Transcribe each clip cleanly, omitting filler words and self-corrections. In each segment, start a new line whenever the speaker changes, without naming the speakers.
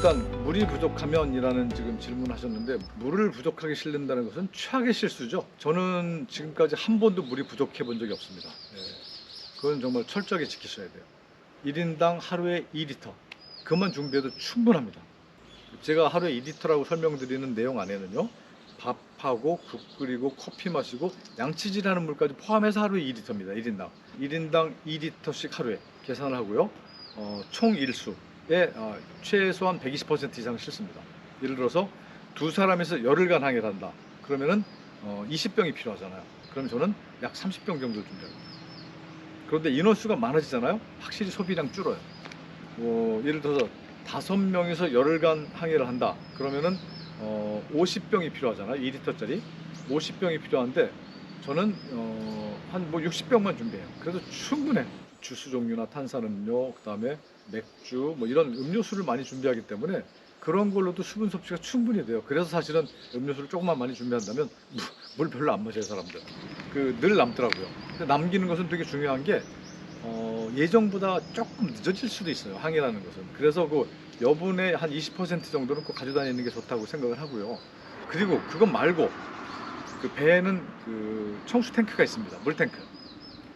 일단 물이 부족하면이라는 지금 질문하셨는데, 물을 부족하게 실른다는 것은 최악의 실수죠. 저는 지금까지 한 번도 물이 부족해 본 적이 없습니다. 그건 정말 철저하게 지키셔야 돼요. 1인당 하루에 2리터 그만 준비해도 충분합니다. 제가 하루에 2리터라고 설명드리는 내용 안에는요, 밥하고 국 끓이고 커피 마시고 양치질하는 물까지 포함해서 하루에 2리터입니다. 1인당 2리터씩 하루에 계산을 하고요. 총 일수에 최소한 120% 이상 싣습니다. 예를 들어서 두 사람에서 열흘간 항해를 한다. 그러면은 20병이 필요하잖아요. 그럼 저는 약 30병 정도 준비합니다. 그런데 인원수가 많아지잖아요. 확실히 소비량 줄어요. 예를 들어서 5명이서 열흘간 항해를 한다. 그러면은 50병이 필요하잖아요. 2리터짜리 50병이 필요한데 저는 한 60병만 준비해요. 그래도 충분해. 주스 종류나 탄산음료, 그다음에 맥주 뭐 이런 음료수를 많이 준비하기 때문에 그런 걸로도 수분 섭취가 충분히 돼요. 그래서 사실은 음료수를 조금만 많이 준비한다면 물 별로 안 마셔요, 사람들. 늘 남더라고요. 근데 남기는 것은 되게 중요한 게 예정보다 조금 늦어질 수도 있어요, 항해라는 것은. 그래서 그 여분의 한 20% 정도는 꼭 가져다니는 게 좋다고 생각을 하고요. 그리고 그것 말고 그 배에는 그 청수 탱크가 있습니다. 물탱크.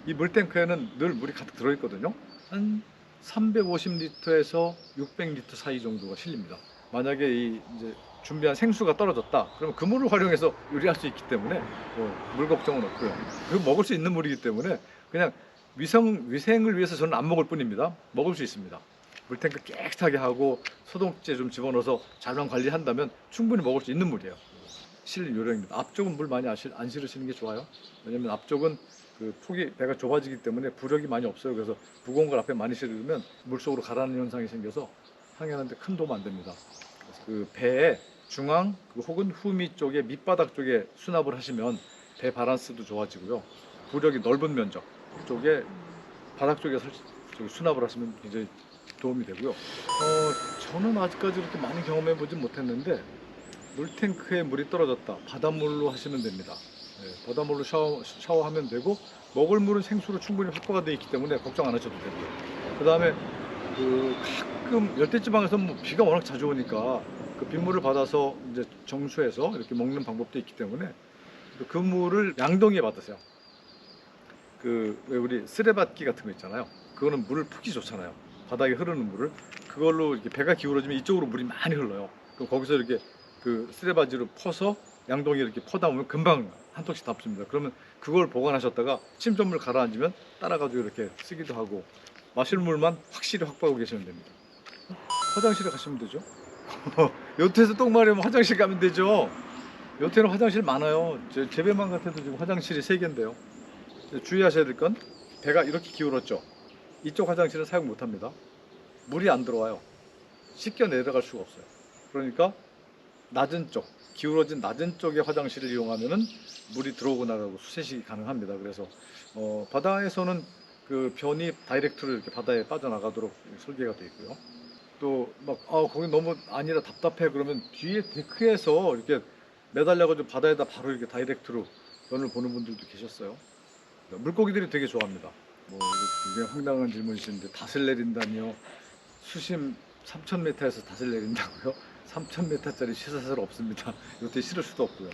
이 물탱크에는 늘 물이 가득 들어있거든요. 한 350리터에서 600리터 사이 정도가 실립니다. 만약에 이제 준비한 생수가 떨어졌다, 그러면 그 물을 활용해서 요리할 수 있기 때문에 물 걱정은 없고요. 그리고 먹을 수 있는 물이기 때문에 그냥 위생을 위해서 저는 안 먹을 뿐입니다. 먹을 수 있습니다. 물탱크 깨끗하게 하고 소독제 좀 집어넣어서 잘만 관리한다면 충분히 먹을 수 있는 물이에요. 실린 요령입니다. 앞쪽은 물 많이 안 실으시는 게 좋아요. 왜냐면 앞쪽은 그 폭이 배가 좁아지기 때문에 부력이 많이 없어요. 그래서 무거운 걸 앞에 많이 실으면 물속으로 가라앉는 현상이 생겨서 항해하는데 큰 도움 안 됩니다. 그래서 그 배의 중앙 혹은 후미 쪽에 밑바닥 쪽에 수납을 하시면 배 밸런스도 좋아지고요. 부력이 넓은 면적 쪽에 바닥 쪽에 수납을 하시면 굉장히 도움이 되고요. 저는 아직까지 그렇게 많이 경험해 보진 못했는데 물탱크에 물이 떨어졌다, 바닷물로 하시면 됩니다. 바닷물로 샤워하면 되고, 먹을 물은 생수로 충분히 확보가 되어 있기 때문에 걱정 안 하셔도 되고요. 그 다음에 가끔 열대지방에서 비가 워낙 자주 오니까 그 빗물을 받아서 이제 정수해서 이렇게 먹는 방법도 있기 때문에 그 물을 양동이에 받으세요. 왜 우리 쓰레받기 같은 거 있잖아요. 그거는 물을 푸기 좋잖아요. 바닥에 흐르는 물을 그걸로 이렇게 배가 기울어지면 이쪽으로 물이 많이 흘러요. 그럼 거기서 이렇게 그 쓰레바지로 퍼서 양동이에 이렇게 퍼다 보면 금방 한 통씩 담습니다. 그러면 그걸 보관하셨다가 침전물 가라앉으면 따라가지고 이렇게 쓰기도 하고, 마실 물만 확실히 확보하고 계시면 됩니다. 화장실에 가시면 되죠. 요트에서 똥 마려우면 화장실 가면 되죠. 요트에는 화장실 많아요. 제 배만 같아도 지금 화장실이 3개인데요. 주의하셔야 될 건, 배가 이렇게 기울었죠. 이쪽 화장실은 사용 못합니다. 물이 안 들어와요. 씻겨 내려갈 수가 없어요. 그러니까 낮은 쪽, 기울어진 낮은 쪽의 화장실을 이용하면은 물이 들어오고 나가고 수세식이 가능합니다. 그래서 바다에서는 그 변이 다이렉트로 이렇게 바다에 빠져나가도록 설계가 되어 있고요. 또 거기 너무 아니라 답답해 그러면 뒤에 데크에서 이렇게 매달려가지고 바다에다 바로 이렇게 다이렉트로 변을 보는 분들도 계셨어요. 물고기들이 되게 좋아합니다. 굉장히 황당한 질문이신데, 닷을 내린다니요? 수심 3,000m에서 닷을 내린다고요? 3,000m짜리 시사설 없습니다. 요트에 실을 수도 없고요.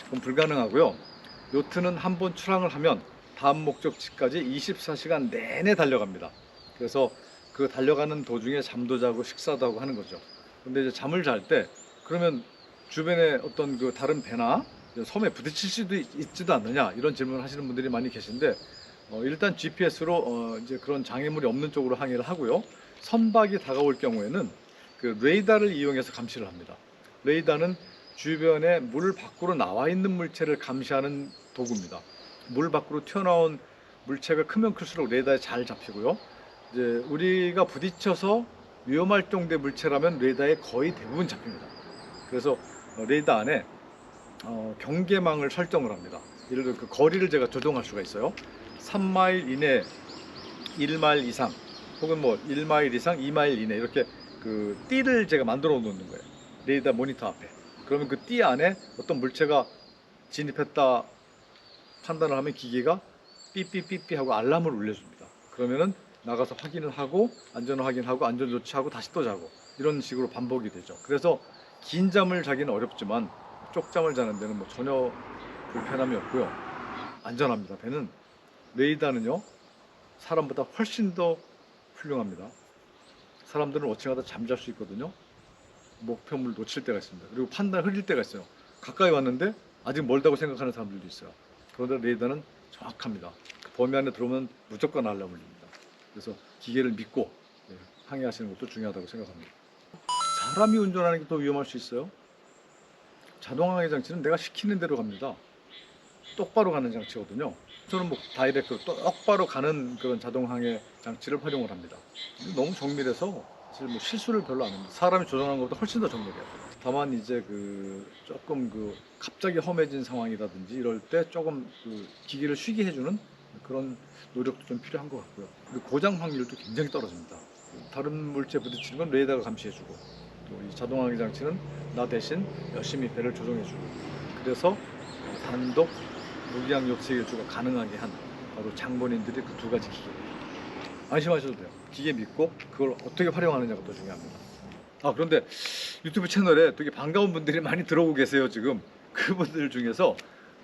그럼 불가능하고요. 요트는 한번 출항을 하면 다음 목적지까지 24시간 내내 달려갑니다. 그래서 그 달려가는 도중에 잠도 자고 식사도 하고 하는 거죠. 근데 이제 잠을 잘 때 그러면 주변에 어떤 그 다른 배나 섬에 부딪힐 수도 있지도 않느냐, 이런 질문을 하시는 분들이 많이 계신데, 일단 GPS로 이제 그런 장애물이 없는 쪽으로 항해를 하고요. 선박이 다가올 경우에는 그 레이더를 이용해서 감시를 합니다. 레이더는 주변에 물 밖으로 나와 있는 물체를 감시하는 도구입니다. 물 밖으로 튀어나온 물체가 크면 클수록 레이더에 잘 잡히고요. 이제 우리가 부딪혀서 위험할 정도의 물체라면 레이더에 거의 대부분 잡힙니다. 그래서 레이더 안에 경계망을 설정을 합니다. 예를 들어 그 거리를 제가 조정할 수가 있어요. 3마일 이내, 1마일 이상, 혹은 1마일 이상, 2마일 이내, 이렇게 그 띠를 제가 만들어 놓는 거예요. 레이더 모니터 앞에. 그러면 그 띠 안에 어떤 물체가 진입했다 판단을 하면 기계가 삐삐삐삐 하고 알람을 울려줍니다. 그러면은 나가서 확인을 하고 안전 확인하고 안전 조치하고 다시 또 자고, 이런 식으로 반복이 되죠. 그래서 긴 잠을 자기는 어렵지만 쪽잠을 자는 데는 뭐 전혀 불편함이 없고요. 안전합니다. 배는 레이다는요 사람보다 훨씬 더 훌륭합니다. 사람들은 워칭하다 잠잘 수 있거든요. 목표물 놓칠 때가 있습니다. 그리고 판단 흐릴 때가 있어요. 가까이 왔는데 아직 멀다고 생각하는 사람들도 있어요. 그런데 레이더는 정확합니다. 그 범위 안에 들어오면 무조건 알람 울립니다. 그래서 기계를 믿고 항해하시는 것도 중요하다고 생각합니다. 사람이 운전하는 게 더 위험할 수 있어요. 자동항해 장치는 내가 시키는 대로 갑니다. 똑바로 가는 장치거든요. 저는 뭐 다이렉트로 똑바로 가는 그런 자동항해 장치를 활용을 합니다. 너무 정밀해서 사실 뭐 실수를 별로 안 합니다. 사람이 조종하는 것보다 훨씬 더 정밀해요. 다만 이제 조금 갑자기 험해진 상황이라든지 이럴 때 조금 기기를 쉬게 해주는 그런 노력도 좀 필요한 것 같고요. 그리고 고장 확률도 굉장히 떨어집니다. 다른 물체에 부딪히는 건 레이더가 감시해주고 또 이 자동항해 장치는 나 대신 열심히 배를 조종해주고 그래서 단독 무기항 욕세 일주가 가능하게 한 바로 장본인들이 그 두 가지 기계입니다. 안심하셔도 돼요. 기계 믿고 그걸 어떻게 활용하느냐가 더 중요합니다. 그런데 유튜브 채널에 되게 반가운 분들이 많이 들어오고 계세요. 지금 그분들 중에서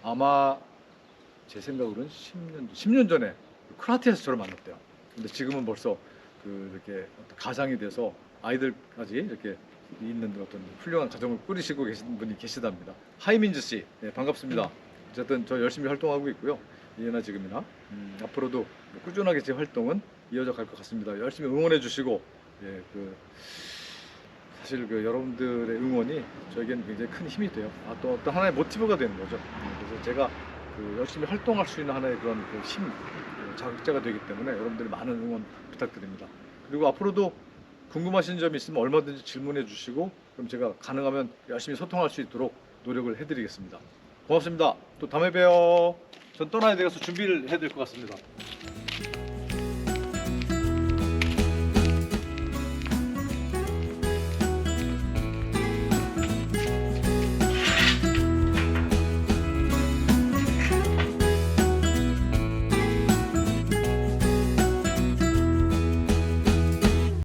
아마 제 생각으로는 10년 전에 크라테에서 저를 만났대요. 근데 지금은 벌써 이렇게 가장이 돼서 아이들까지 이렇게 있는 어떤 훌륭한 가정을 꾸리시고 계신 분이 계시답니다. 하이민즈 씨, 네, 반갑습니다. 어쨌든 저 열심히 활동하고 있고요. 예나 지금이나 앞으로도 꾸준하게 제 활동은 이어져 갈 것 같습니다. 열심히 응원해 주시고 사실 여러분들의 응원이 저에겐 굉장히 큰 힘이 돼요. 또 어떤 하나의 모티브가 되는 거죠. 그래서 제가 열심히 활동할 수 있는 하나의 그런 힘, 자극제가 되기 때문에 여러분들이 많은 응원 부탁드립니다. 그리고 앞으로도 궁금하신 점이 있으면 얼마든지 질문해 주시고 그럼 제가 가능하면 열심히 소통할 수 있도록 노력을 해드리겠습니다. 고맙습니다. 또 다음에 봬요. 전 떠나야 돼서 준비를 해야 될 것 같습니다.